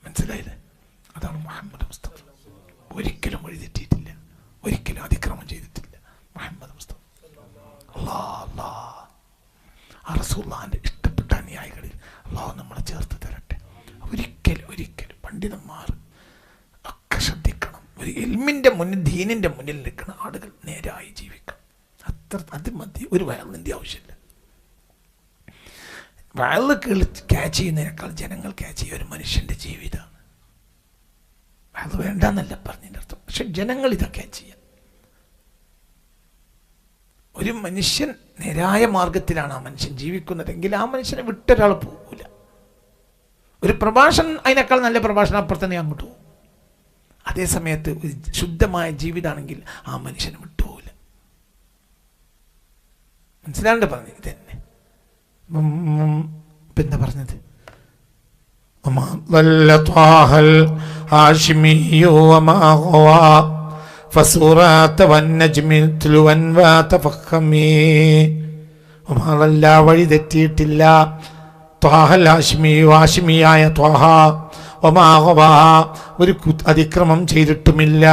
മനസ്സിലായില്ലേ? അതാണ് മുഹമ്മദ് മുസ്തഫ. ഒരിക്കലും വഴി തെറ്റിയിട്ടില്ല, ഒരിക്കലും അതിക്രമം ചെയ്തിട്ടില്ല മുഹമ്മദ് മുസ്തഫ. അല്ലാ അല്ലാ, ആ റസൂലുള്ളാഹിന്റെ ഇഷ്ടപ്പെട്ട അനുയായി പണ്ഡിതന്മാർ ഒക്കെ ശ്രദ്ധിക്കണം. ഒരു ഇൽമിൻ്റെ മുന്നിൽ, ദീനിൻ്റെ മുന്നിൽ നിൽക്കുന്ന ആളുകൾ നേരായി ജീവിക്കണം. അത് മതി. ഒരു വയലിൻ്റെ ആവശ്യമില്ല. വയല് ക്യാച്ച് ചെയ്യുന്നതിനേക്കാൾ ജനങ്ങൾ ക്യാച്ച് ചെയ്യുക ഒരു മനുഷ്യൻ്റെ ജീവിതമാണ്. വയല് വേണ്ടെന്നല്ല പറഞ്ഞതിൻ്റെ അർത്ഥം, പക്ഷെ ജനങ്ങൾ ഇതാ ക്യാച്ച് ചെയ്യാം. ഒരു മനുഷ്യൻ നേരായ മാർഗത്തിലാണ് ആ മനുഷ്യൻ ജീവിക്കുന്നതെങ്കിൽ ആ മനുഷ്യനെ വിട്ടൊരാൾ പോകില്ല. ഒരു പ്രഭാഷണം അതിനേക്കാൾ നല്ല പ്രഭാഷണം അപ്പുറത്തന്നെ അങ്ങോട്ട് പോകും. അതേ സമയത്ത് ഒരു ശുദ്ധമായ ജീവിതമാണെങ്കിൽ ആ മനുഷ്യനെ വിട്ടുപോകില്ല. മനസ്സിലാണ്ട് പറഞ്ഞത് ഇതന്നെ. പിന്നെ പറഞ്ഞത് വഴി തെറ്റിയിട്ടില്ല. ഹാഷിമിയായ ത്വാഹ ഒരു അതിക്രമം ചെയ്തിട്ടുമില്ല.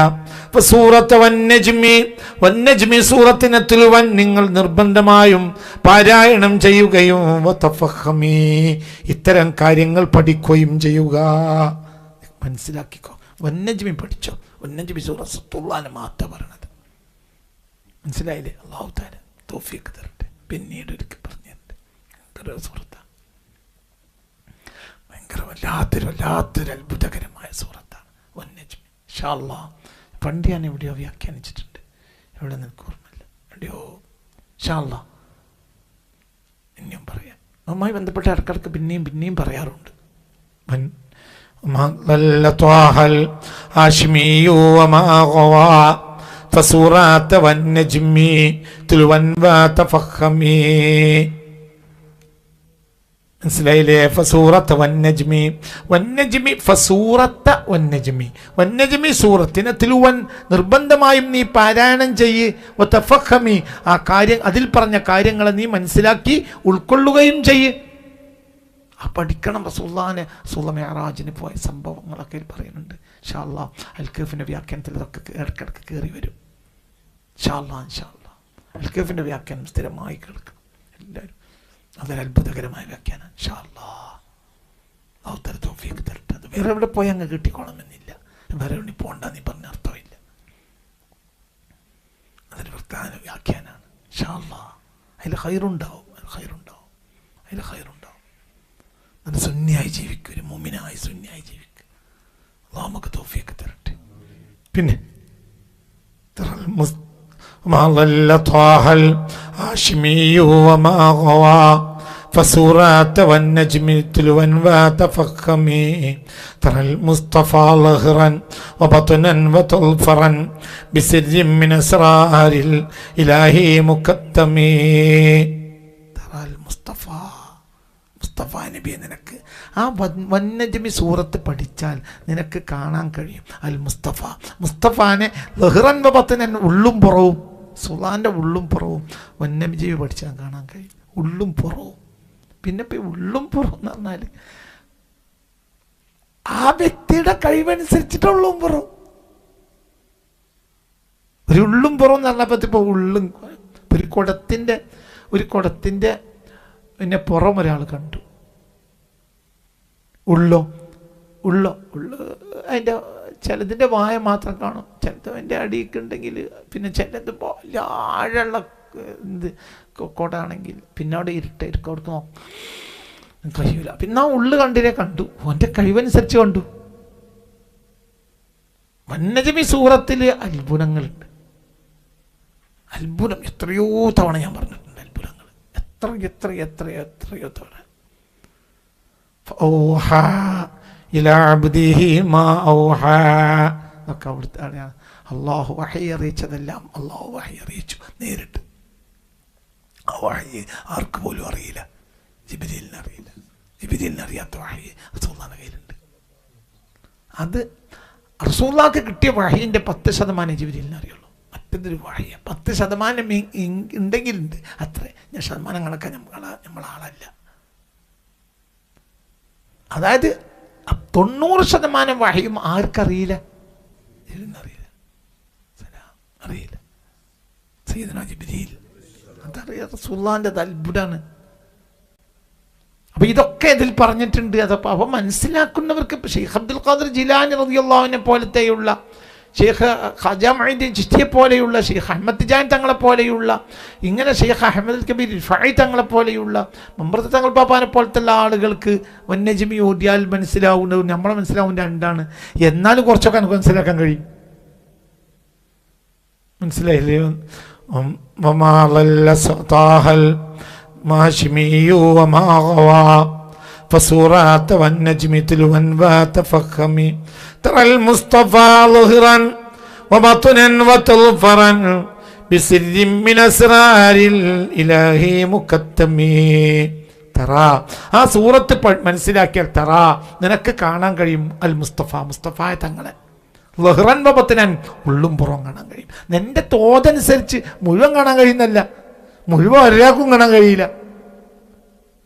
സൂറത്തിനെ തുലുവൻ നിങ്ങൾ നിർബന്ധമായും പാരായണം ചെയ്യുകയും ഇത്തരം കാര്യങ്ങൾ പഠിക്കുകയും ചെയ്യുക. മനസ്സിലാക്കിക്കോ. വന്നജ്മി പഠിച്ചോ. വന്നജ്മി സൂറത്തുള്ളാനെ മാത്രം പറയണത്. മനസ്സിലായില്ലേ? അല്ലാഹു തആല തൗഫീഖ് തരട്ടെ. പിന്നീട് ഒരിക്കൽ പറഞ്ഞിട്ടുണ്ട്. സൂറത്താണ് വല്ലാത്തൊരു അത്ഭുതകരമായ സൂറത്താണ് വന്നജ്മി. ഇൻഷാ അല്ലാഹ് പണ്ട് ഞാൻ എവിടെയോ വ്യാഖ്യാനിച്ചിട്ടുണ്ട്. എവിടെ നിനക്ക് ഓർമ്മയില്ല. എവിടെയോ ഇൻഷാ അല്ലാഹ് ഇനിയും പറയാം. അതുമായി ബന്ധപ്പെട്ട ഇടക്കിടക്ക് പിന്നെയും പറയാറുണ്ട്. മനസ്സിലായില്ലേ? ഫസൂറത്ത് വന്നജ്മി സൂറത്തിനെ തിലുവൻ നിർബന്ധമായും നീ പാരായണം ചെയ്യ്. വതഫഖമി ആ കാര്യം, അതിൽ പറഞ്ഞ കാര്യങ്ങളെ നീ മനസ്സിലാക്കി ഉൾക്കൊള്ളുകയും ചെയ്യ്. ആ പഠിക്കണം. റസൂലുള്ളാഹിനെ മിഅ്റാജിന് പോയ സംഭവങ്ങളൊക്കെ പറയുന്നുണ്ട്. ഇൻഷാ അല്ലാഹ് അൽ-കഹ്ഫിന്റെ വ്യാഖ്യാനത്തിൽ അതൊക്കെ ഇടയ്ക്കിടയ്ക്ക് കയറി വരും. ഇൻഷാ അല്ലാഹ് അൽ-കഹ്ഫിന്റെ വ്യാഖ്യാനം സ്ഥിരമായി കേൾക്കണം എല്ലാവരും. അതൊരു അത്ഭുതകരമായ വ്യാഖ്യാനം. ഇൻഷാ അല്ലാഹ് തൗഫീഖ് തരട്ടെ. അത് വേറെ എവിടെ പോയി അങ്ങ് കിട്ടിക്കോണമെന്നില്ല. വേറെ എവിടെ പോകണ്ട നീ പറഞ്ഞ അർത്ഥമില്ല. അതൊരു പ്രധാന വ്യാഖ്യാനമാണ്. ഇൻഷാ അല്ലാഹ് അതിൽ ഖൈറുണ്ടാവും. അത് സുന്നിയായി ജീവിക്കും. ഒരു മുഅ്മിനായി സുന്നിയായി ജീവിക്കും. അല്ലാഹു നമുക്ക് തൗഫീഖ് തരട്ടെ. പിന്നെ ما ضل طه الهاشمي وما غوى فسورات والنجم تلوا وتفخمي ترى المصطفى ظهرا وبطنا وطلفرا بسر من أسرار الإله مكتمي. ترى المصطفى നബിയെ നിനക്ക് ആ വന്നജ്മി സൂറത്ത് പഠിച്ചാൽ നിനക്ക് കാണാൻ കഴിയും. അൽ മുസ്തഫാനെ ലഹ്റൻ വബത്നൻ ഉള്ളും പുറവും. സുലാന്റെ ഉള്ളും പുറവും വന്നജ്മി പഠിച്ചാൽ കാണാൻ കഴിയും. ഉള്ളും പുറവും. പിന്നെ ഉള്ളും പുറവും എന്ന് പറഞ്ഞാൽ ആ വ്യക്തിയുടെ കഴിവനുസരിച്ചിട്ട് ഉള്ളും പുറവും. ഒരു ഉള്ളും പുറവും എന്ന് പറഞ്ഞപ്പോൾ ഇപ്പോൾ ഉള്ളും ഒരു കുടത്തിൻ്റെ പിന്നെ പുറം ഒരാൾ കണ്ടു. ഉള്ളോ അതിൻ്റെ ചിലതിൻ്റെ വായ മാത്രം കാണും. ചിലത് അതിൻ്റെ അടിയിക്കുണ്ടെങ്കിൽ പിന്നെ ചിലത് ആഴമുള്ള കോടാണെങ്കിൽ പിന്നെ അവിടെ ഇരുട്ടായിരിക്കും. അവിടേക്ക് നോക്കും കഴിയൂല. പിന്നെ ആ ഉള്ളു കണ്ടു. അവൻ്റെ കഴിവനുസരിച്ച് കണ്ടു. വന്നജ്മി സൂറത്തിൽ അത്ഭുതങ്ങളുണ്ട്. അത്ഭുതം എത്രയോ തവണ ഞാൻ പറഞ്ഞിട്ടുണ്ട്. അത്ഭുതങ്ങൾ എത്രയോ തവണ. അവിടുത്തെ അള്ളാഹു വഹി അറിയിച്ചതെല്ലാം അള്ളാഹു വഹി അറിയിച്ചു നേരിട്ട്. ആ വഹി ആർക്ക് പോലും അറിയില്ല. ജിബ്രീലിന് അറിയില്ല. ജിബ്രീലിന് അറിയാത്ത വഹി റസൂലുള്ളാഹിന്റെ കയ്യിലുണ്ട്. അത് റസൂലുള്ളാഹിക്ക് കിട്ടിയ വഹിന്റെ 10% ജിബ്രീലിന് അറിയുള്ളൂ. മറ്റൊരു വഹി 10% ഉണ്ടെങ്കിലുണ്ട്. അത്രേ. ഞാൻ ശതമാനങ്ങളൊക്കെ നമ്മളാളല്ല. അതായത് 90% വഹിയും ആർക്കറിയില്ല? അറിയില്ല. സയ്യിദുനാ ജിബ്രീൽ അതറിയാം. റസൂലുള്ളാഹിന്റെ അത്ഭുതമാണ്. അപ്പോൾ ഇതൊക്കെ ഇതിൽ പറഞ്ഞിട്ടുണ്ട്. അപ്പോൾ മനസ്സിലാക്കുന്നവർക്ക് ഷെയ്ഖ് അബ്ദുൽ ഖാദിർ ജിലാനി റളിയല്ലാഹുവിനെ പോലത്തെയുള്ള, ഷെയ്ഖ് ഖാജ മുഈനുദ്ദീൻ ചിശ്തിയെ പോലെയുള്ള, ഷെയ്ഖ് അഹ്മദ് തിജാനി തങ്ങളെ പോലെയുള്ള, ഇങ്ങനെ ഷെയ്ഖ് അഹ്മദ് കബീർ റിഫായി തങ്ങളെ പോലെയുള്ള, മമ്പ്രത്ത് തങ്ങൾ പാപ്പാനെ പോലത്തെ ആളുകൾക്ക് വന്യജമി ഓതിയാൽ മനസ്സിലാവുന്നത് നമ്മളെ മനസ്സിലാവുന്ന രണ്ടാണ്. എന്നാലും കുറച്ചൊക്കെ നമുക്ക് മനസ്സിലാക്കാൻ കഴിയും. മനസ്സിലായില്ലേ? فصورات والنجم تلوا وتفخمي ترى المصطفى ظهرا وبطنا وتظفرا بسر من أسرار الإله مكتمي. ترى ആ സൂറത്ത് മനസ്സിലാക്കിയാൽ തറാ നിനക്ക് കാണാൻ കഴിയും അൽ മുസ്തഫ, മുസ്തഫായ തങ്ങളെ, ലഹ്റൻ വബത്തനൻ ഉള്ളും പുറവും കാണാൻ കഴിയും. നിന്റെ തോതനുസരിച്ച് മുഴുവൻ കാണാൻ കഴിയുന്നല്ല, മുഴുവൻ ഒരാൾക്കും കാണാൻ കഴിയില്ല.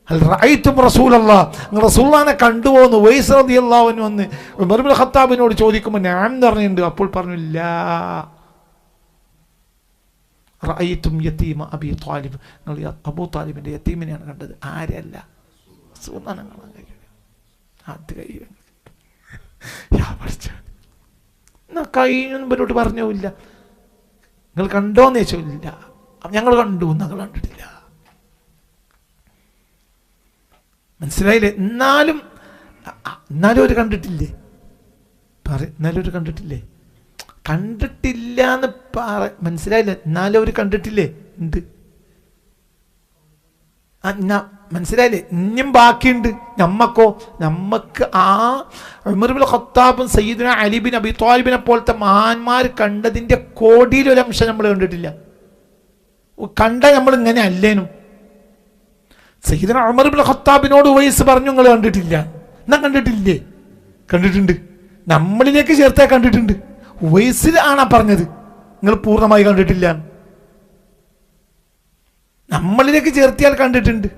റഅയ്തും റസൂലല്ലാഹ്, റസൂലുള്ളാഹിനെ കണ്ടുപോകുന്നു. ഉവൈസ് റളിയല്ലാഹു അൻഹു വന്ന് ഉമർ ഇബ്നുൽ ഖത്താബിനോട് ചോദിക്കുമ്പോൾ ഞാൻ എന്ന് പറഞ്ഞിട്ടുണ്ട്. അപ്പോൾ പറഞ്ഞു ലാ റഅയ്തും യതീമ അബി ത്വാലിബ്, നിങ്ങൾ അബൂ താലിബിന്റെ യതീമിനെയാണ് കണ്ടത്, ആരല്ല റസൂലുള്ളാഹിനെ കാണാൻ കഴിയില്ല. അത് കഴിയും കഴിഞ്ഞൊന്നും പറഞ്ഞില്ല. നിങ്ങൾ കണ്ടോന്ന് ചോദിച്ചില്ല. ഞങ്ങൾ കണ്ടു, ഞങ്ങൾ കണ്ടിട്ടില്ല. മനസ്സിലായില്ലേ? എന്നാലും അവർ കണ്ടിട്ടില്ലേ? എന്നാലും അവർ കണ്ടിട്ടില്ലേ? കണ്ടിട്ടില്ല എന്ന് മനസ്സിലായില്ലേ? എന്നാലും അവർ കണ്ടിട്ടില്ലേ? ഉണ്ട്. മനസ്സിലായില്ലേ? ഇനിയും ബാക്കിയുണ്ട്. നമ്മക്ക് ആ ഉമർ ഇബ്നുൽ ഖത്താബും സയ്യിദുന അലി ബിൻ അബി ത്വാലിബിനെ പോലത്തെ മഹാന്മാർ കണ്ടതിൻ്റെ കോടിയിലൊരംശം നമ്മൾ കണ്ടിട്ടില്ല. കണ്ട നമ്മൾ ഇങ്ങനെ അല്ലേനും. സയ്യിദുന ഉമർ ഇബ്നുൽ ഖത്താബിനോട് ഉവൈസ് പറഞ്ഞു നിങ്ങൾ കണ്ടിട്ടില്ല. എന്നാ കണ്ടിട്ടില്ലേ? കണ്ടിട്ടുണ്ട്. നമ്മളിലേക്ക് ചേർത്താൽ കണ്ടിട്ടുണ്ട്. ഉവൈസിൽ ആണാ പറഞ്ഞത് നിങ്ങൾ പൂർണ്ണമായി കണ്ടിട്ടില്ല. നമ്മളിലേക്ക് ചേർത്തിയാൽ കണ്ടിട്ടുണ്ട്.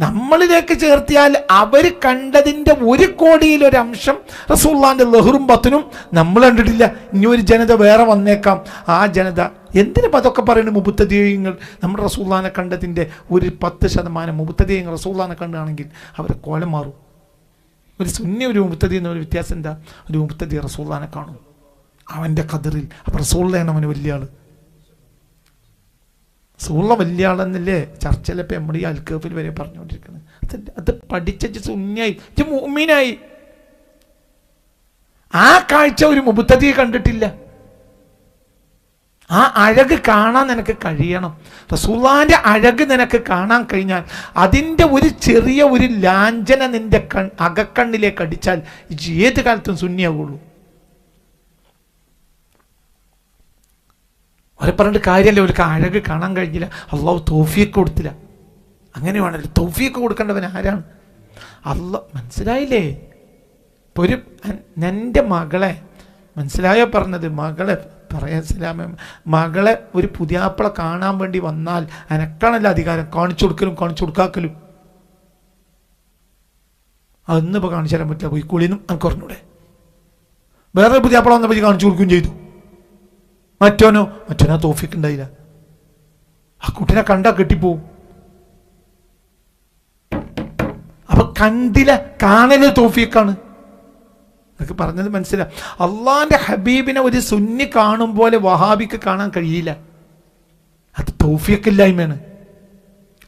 നമ്മളിലേക്ക് ചേർത്തിയാൽ അവർ കണ്ടതിൻ്റെ 1 കോടിയിലൊരംശം റസൂലുള്ളാഹിന്റെ ലഹ്റും ബത്നും നമ്മൾ കണ്ടിട്ടില്ല. ഇനി ഒരു ജനത വേറെ വന്നേക്കാം. ആ ജനത എന്തിനും അതൊക്കെ പറയുന്നത്? മുബത്തദീങ്ങൾ നമ്മുടെ റസൂലുള്ളാഹിനെ കണ്ടതിൻ്റെ 10% മുബത്തദീങ്ങൾ റസൂലുള്ളാഹിനെ കണ്ടാണെങ്കിൽ അവരെ കോലം മാറും. ഒരു സുന്നി ഒരു മുബത്തദി എന്നൊരു വ്യത്യാസം എന്താ? ഒരു മുബത്തദി റസൂലുള്ളാഹിനെ കാണും അവൻ്റെ ഖദറിൽ. അപ്പം റസൂലുള്ളാഹിയാണ് അവന് വലിയ ആള്. റസൂലുള്ളാഹി വലിയ ആളെന്നല്ലേ ചർച്ചയിലിപ്പോൾ നമ്മുടെ ഈ അൽക്കഫിൽ വരെ പറഞ്ഞുകൊണ്ടിരിക്കുന്നത്. അത് പഠിച്ച സുന്നിയായി മുഅ്മിനായി. ആ കാഴ്ച ഒരു മുബത്തദി കണ്ടിട്ടില്ല. ആ അഴക് കാണാൻ നിനക്ക് കഴിയണം. റസൂലുള്ളാഹിന്റെ അഴക് നിനക്ക് കാണാൻ കഴിഞ്ഞാൽ അതിൻ്റെ ഒരു ചെറിയ ഒരു ലാഞ്ചന നിന്റെ അകക്കണ്ണിലേക്ക് അടിച്ചാൽ ഏത് കാലത്തും സുന്നിയാവുള്ളൂ. അവരെ പറഞ്ഞിട്ട് കാര്യമല്ല, അവർക്ക് അഴക് കാണാൻ കഴിഞ്ഞില്ല. അള്ളാഹു തൗഫീഖ് കൊടുത്തില്ല. അങ്ങനെ വേണമല്ലോ. തൗഫീഖ് കൊടുക്കേണ്ടവൻ ആരാണ്? അള്ളാഹ്. മനസ്സിലായില്ലേ? ഇപ്പോൾ ഒരു എൻ്റെ മകളെ, മനസ്സിലായോ പറഞ്ഞത്? മകളെ പറയാൻ ഇസ്ലാമേ, മകളെ ഒരു പുതിയാപ്പിള കാണാൻ വേണ്ടി വന്നാൽ എനക്കാണല്ലോ അധികാരം കാണിച്ചു കൊടുക്കലും കാണിച്ചു കൊടുക്കാക്കലും. അതൊന്നിപ്പോൾ കാണിച്ചു തരാൻ പറ്റില്ല. പോയി കുളിന്നും എനിക്ക് പറഞ്ഞൂടെ? വേറെ പുതിയാപ്പിള വന്നപ്പോൾ കാണിച്ചു കൊടുക്കുകയും ചെയ്തു. മറ്റോനോ തൗഫീഖ് ഉണ്ടായില്ല. ആ കുട്ടിനെ കണ്ടാ കെട്ടിപ്പോവും. അപ്പൊ കണ്ടില്ല, കാണല് തൗഫീഖാണ്. അതൊക്കെ പറഞ്ഞത് മനസ്സിലാ. അള്ളാന്റെ ഹബീബിനെ ഒരു സുന്നി കാണും പോലെ വഹാബിക്ക് കാണാൻ കഴിയില്ല. അത് തൗഫീഖ് ഇല്ലായ്മയാണ്.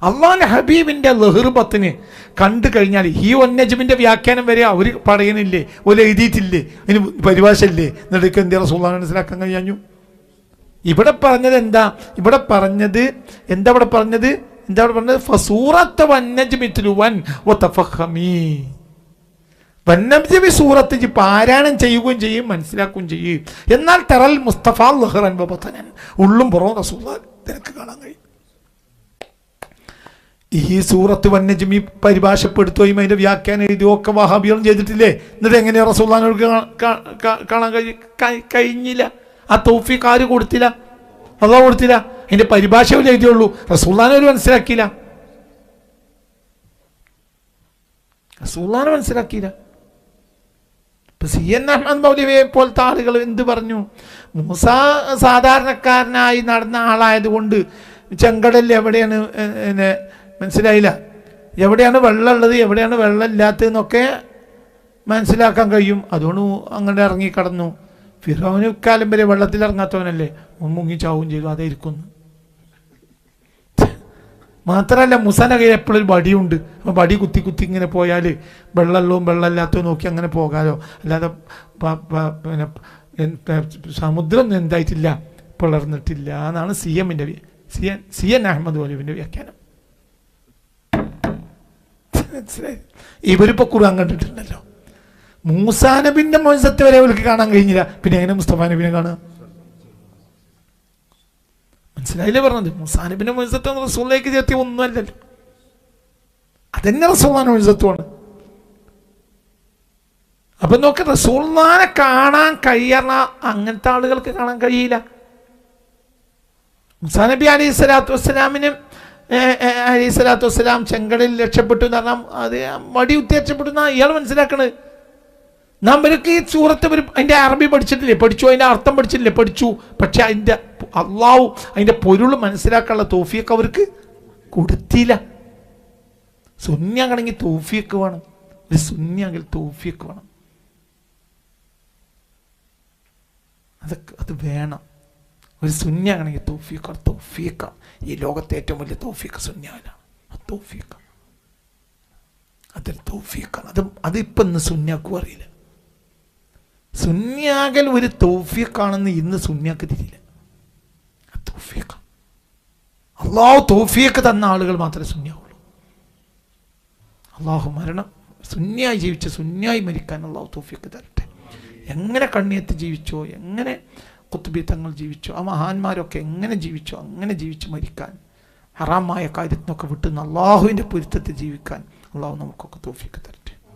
അള്ളാന്റെ ഹബീബിന്റെ ലഹ്റുബത്തിന് കണ്ടു കഴിഞ്ഞാൽ ഈ ഒന്നജമിന്റെ വ്യാഖ്യാനം വരെ അവർ പറയുന്നില്ലേ, ഒരു എഴുതിയിട്ടില്ലേ, ഇനി പരിഭാഷ ഇല്ലേ, എന്നിട്ട് എന്തിനാ റസൂലുള്ളാഹിനെ മനസ്സിലാക്കാൻ കഴിയാഞ്ഞു? ഇവിടെ പറഞ്ഞത് എന്താ? ഇവിടെ പറഞ്ഞത് ഫസൂറത്ത് വന്നജ്മി തുലുവൻ വതഫഖമി. വന്നജ്മി സൂറത്ത് പാരായണം ചെയ്യുകയും ചെയ്യും, മനസ്സിലാക്കുകയും ചെയ്യും. എന്നാൽ തറൽ മുസ്തഫ ലഹ്റൻ വബതനൻ, ഉള്ളും പുറവും റസൂലുള്ളാഹി നിനക്ക് കാണാൻ കഴിയും. ഈ സൂറത്ത് വന്നജ്മി പരിഭാഷപ്പെടുത്തുകയും അതിന്റെ വ്യാഖ്യാനം എഴുതുകയൊക്കെ വഹാബികളും ചെയ്തിട്ടില്ലേ? എന്നിട്ട് എങ്ങനെയാ റസൂലുള്ളാഹിനെ കാണാൻ കഴിഞ്ഞില്ല? ആ തൗഫീഖ് ആര് കൊടുത്തില്ല? അള്ളാഹു കൊടുത്തില്ല. അതിന്റെ പരിഭാഷ എഴുതിയുള്ളൂ, റസൂലുള്ളാഹിനെ അവർ മനസ്സിലാക്കിയില്ല. ഇപ്പൊ CN അഹ്മദ് മൗലവിയെ പോലത്തെ ആളുകൾ എന്ത് പറഞ്ഞു? മൂസ സാധാരണക്കാരനായി നടന്ന ആളായത് കൊണ്ട് ചെങ്കടലിൽ എവിടെയാണ് മനസ്സിലായില്ല, എവിടെയാണ് വെള്ളം ഉള്ളത് എവിടെയാണ് വെള്ളം ഇല്ലാത്തതെന്നൊക്കെ മനസ്സിലാക്കാൻ കഴിയും. അതുകൊണ്ട് അങ്ങനെ ഇറങ്ങിക്കടന്നു. ഫിറൗന് കാലം വരെ വെള്ളത്തിൽ ഇറങ്ങാത്തവനല്ലേ, മുങ്ങിച്ചാവും ചെയ്തു, അതേ ഇരിക്കുന്നു. മാത്രമല്ല മൂസാന്റെ കയ്യിൽ എപ്പോഴും ഒരു വടിയുണ്ട്. അപ്പോൾ വടി കുത്തി കുത്തി ഇങ്ങനെ പോയാൽ വെള്ളമുള്ളതും വെള്ളമില്ലാത്തതും നോക്കി അങ്ങനെ പോകാലോ. അല്ലാതെ പിന്നെ സമുദ്രം എന്തായിട്ടില്ല, പിളർന്നിട്ടില്ല എന്നാണ് സി എൻ അഹമ്മദ് മൗലവിന്റെ വ്യാഖ്യാനം. ഇവരിപ്പോൾ ഖുർആൻ കണ്ടിട്ടുണ്ടല്ലോ. മൂസാ നബിന്റെ മോചനത്തെ വരെ അവർക്ക് കാണാൻ കഴിഞ്ഞില്ല, പിന്നെ എങ്ങനെ മുസ്തഫ നബിനെ കാണുക? മനസ്സിലായില്ലേ പറഞ്ഞത്? മൂസാ നബിന്റെ മോചനത്തെ റസൂലിലേക്ക് ചേർത്തിയ ഒന്നുമല്ലല്ലോ, അതന്നെ റസൂലിന്റെ മോചനത്വമാണ്. അപ്പൊ നോക്ക്, റസൂലിനെ കാണാൻ കഴിയണ അങ്ങനത്തെ ആളുകൾക്ക് കാണാൻ കഴിയില്ല. മൂസാ നബി അലൈഹി സ്വലാത്തു വസ്സലാം ചെങ്കടലിൽ രക്ഷപ്പെട്ടു എന്ന് പറഞ്ഞാൽ അത് വടി കുത്തി രക്ഷപ്പെട്ടു എന്നാ ഇയാൾ മനസ്സിലാക്കണത്. നാം ഇവർക്ക് ഈ സൂറത്ത് അതിന്റെ അറബി പഠിച്ചിട്ടില്ലേ? പഠിച്ചു. അതിന്റെ അർത്ഥം പഠിച്ചിട്ടില്ലേ? പഠിച്ചു. പക്ഷെ അതിന്റെ അള്ളാഹു അതിന്റെ പൊരുൾ മനസ്സിലാക്കാനുള്ള തൗഫീഖ് അവർക്ക് കൊടുത്തില്ല. സുന്നിയാണെങ്കിൽ തൗഫീഖ് വേണം. ഒരു സുന്നിയാണെങ്കിൽ തൗഫീഖ് വേണം. അത് വേണം. ഒരു സുന്നിയാണെങ്കിൽ തൗഫീഖ്. ഈ ലോകത്തെ ഏറ്റവും വലിയ തൗഫീഖ് സുന്നിയാണ്. തൗഫീഖ് അതൊരു തൗഫീഖാണ്. അതിപ്പം ഇന്ന് സുന്നിയാക്കും അറിയില്ല. സുന്നിയാകൽ ഒരു തൗഫീഖാണെന്ന് ഇന്ന് സുന്നിയാക്ക് തിരിയില്ല. തൗഫീഖ് അള്ളാഹു തൗഫീഖ് തന്ന ആളുകൾ മാത്രമേ സുന്നിയാവുള്ളൂ. അള്ളാഹു സുന്നിയായി ജീവിച്ച് സുന്നിയായി മരിക്കാൻ അള്ളാഹു തൗഫീഖ് തരട്ടെ. എങ്ങനെ കണ്ണിയത്ത് ജീവിച്ചോ, എങ്ങനെ ഖുത്ബി തങ്ങൾ ജീവിച്ചോ, ആ മഹാന്മാരൊക്കെ എങ്ങനെ ജീവിച്ചോ അങ്ങനെ ജീവിച്ച് മരിക്കാൻ, ഹറാമായ കാര്യത്തിനൊക്കെ വിട്ടുന്ന അള്ളാഹുവിൻ്റെ പൊരുത്തത്തിൽ ജീവിക്കാൻ അള്ളാഹു നമുക്കൊക്കെ തൗഫീഖ് തരട്ടെ.